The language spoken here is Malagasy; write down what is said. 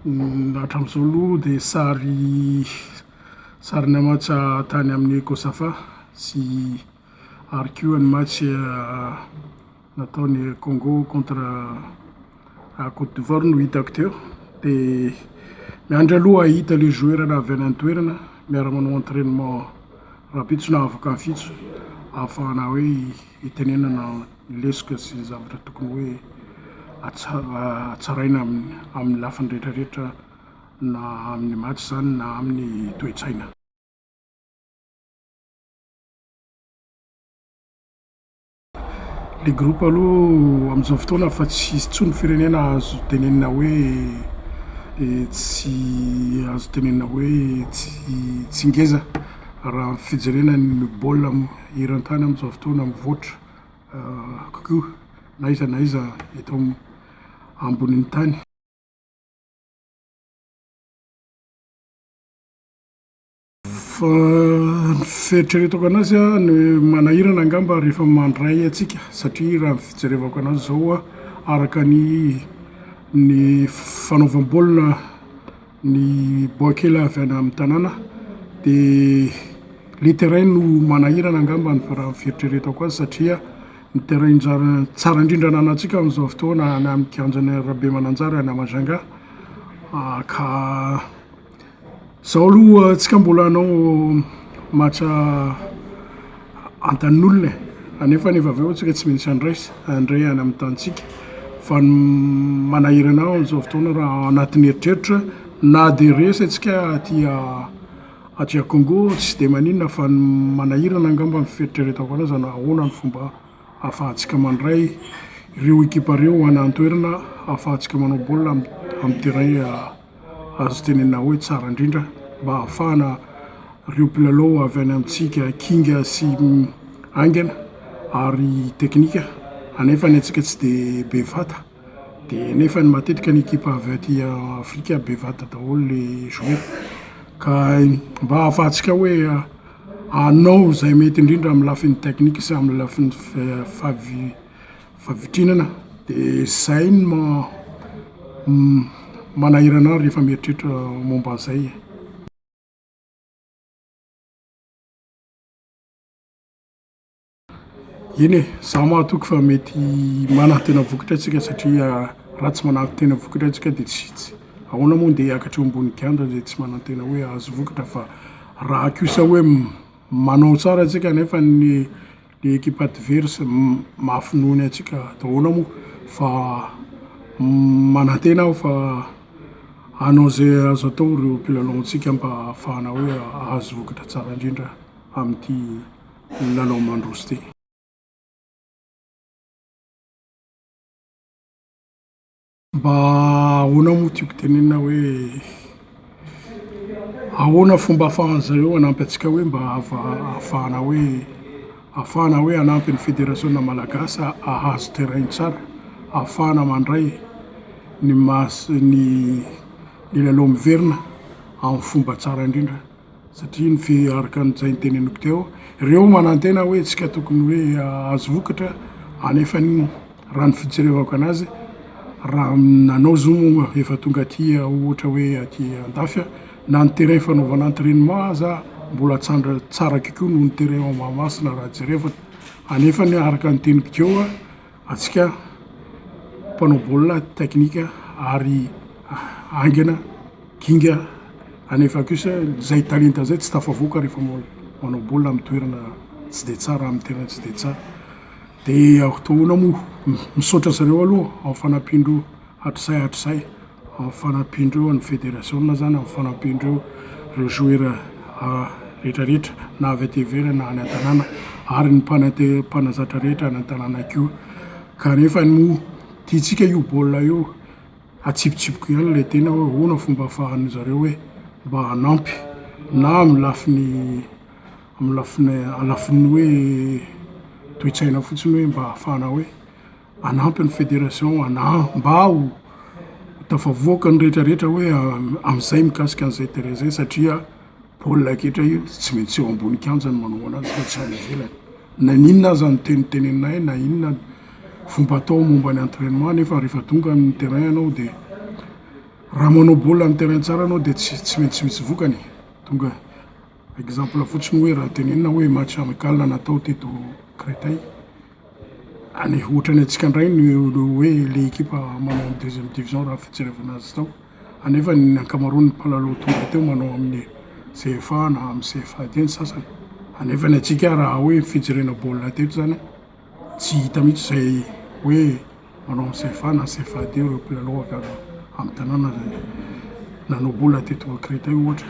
Hatram'izao aloha dia sarina match tany amin'ny Kosafa sy ary koa ny match nataony Congo contre Côte d'Ivoire no hitako teo. Dia miandry aloha ahita le joueur avy any an-toerana miara-manao entraînement rapide sy nahavaka fitso ahafahana hoe hitenenana lesoka sy zavatra tokony hoe atsaraina amin'ny lafiny rehetrarehetra na amin'ny match zany na amin'ny toe-tsaina. Le groupe aloha amin'izao fotoana fa tsy tsony firenena azo tenenina hoe tsy ngeza raha fijerena ny baolina eran-tany amin'izao fotoana mivoatra kokoa na iza eto ambonin'ny tany. Fa ny fieritreretako anazy ny manahirana angamba rehefa mandray atsika satria raha fijerevako anazy zao araka ny fanaovam-baolina ny boakela avy any amin'ny tanàna dia le terrain no manahirana angamba raha fieritreretako azy satria ny terrain tsara indrindra anantsika amin'izao fotoana any amin'ny kianjany Rabe Mananjara any Majunga ka zao aloha tsika mbola hanao match an-tanin'olona anefa avy eo tsika tsy maintsy handray any amin'ny tanitsika fa manahirana amin'izao fotoana raha anatin'ny eritreritra na dia resy atsika aty Congo tsy dia maninona fa manahirana angamba ny fieritreretako anazy ahoana ny fomba ahafahantsika mandray ireo ekipa ireo any an-toerana ahafahantsika manao baolina amin'ny terrain azo tenenina hoe tsara indrindra mba ahafahana ireo mpilalao avy any amintsika kinga sy aingana ary teknika anefa ny antsika tsy dia bevata dia nefa ny matetika ny ekipa avy aty Afrika bevata daholo le joueur ka mba ahafahantsika hoe hanao izay mety indrindra amin'ny lafiny teknika sy amin'ny lafiny fahavitrinana dia izay no manahirana rehefa mieritreritra momba an'izay. Eny e, za mahatoky fa mety manantena vokatra atsika satria raha tsy manantena vokatra atsika dia tsy ahoana moa dia hiakatra eo ambony kianja zay tsy manantena hoe azo vokatra fa raha kosa hoe manao tsara atsika nefa ny ekipa adverse mahafinoany atsika dia ahoana moa fa manantena aho fa hanao zay azo atao ireo mpilalao-ntsika mba ahafahana hoe azo vokatra tsara indrindra amin'ity lalao mandroso ty. Mba ahoana moa tiako tenenina hoe ahoana fomba ahafahan'zareo hanampy atsika hoe mba ahafahana hoe hanampy ny fédération malagasy ahazo terrain tsara ahafahana mandray ny lalao miverina amin'ny fomba tsara indrindra satria araka an'izay niteneniko teo ireo manantena hoe tsika tokony hoe azo vokatra anefa raha ny fijerevako anazy raha nanao zao moa efa tonga aty ohatra hoe aty Andafy na ny terrain fanaovana entraînement aza mbola tsara kokoa noho ny terrain ao Mahamasina raha jerevana anefa araka ny teniko teo atsika mpanao baolina teknika ary aingana kinga anefa kosa zay talenta zay tsy tafavoaka rehefa manao baolina amin'ny toerana tsy dia tsara amin'ny terrain tsy dia tsara dia ahoana moa misaotra zareo aloha amin'ny fanampindreo hatrizay amin'ny fanampindreo ny fédération zany amin'ny fanampindreo ireo joueur rehetrarehetra na avy aty ivelany na any an-tanàna ary ny mpanazatra rehetra any an-tanàna koa ka nefa moa tiantsika io baolina io atsipotsipoka ihany ilay tena hoe ahoana fomba ahafahan zareo hoe mba hanampy na amin'ny lafiny hoe toe-tsaina fotsiny hoe mba ahafahana hoe hanampy ny fédération mba ho tafavoaka ny rehetrarehetra hoe amin'izay mikasika an'izay terrain zay satria baolina ketra io tsy maintsy eo ambony kianja ny manao anazy fa tsy any ivelany na ninona aza ny teniteneninay na inona fomba atao momba ny entraînement nefa rehefa tonga amin'ny terrain anao dia raha manao baolina amin'ny terrain tsara anao dia tsy maintsy tsy misy vokany tonga exemple fotsiny hoe raha tenenina hoe match amical natao teto Créteil any ohatrany antsika indray ny hoe le équipe manao amin'ny deuxième division raha fijerevana azy tao anefa ny ankamaroany mpilalao tonga teo manao amin'ny CFA na amin'ny CFA ty ny sasany anefa ny antsika raha hoe fijerena baolina teto zany tsy hita mihitsy zay hoe manao amin'ny CFA na CFA ty ireo mpilalao avy amin'ny tanàna nanao baolina teto Créteil ohatra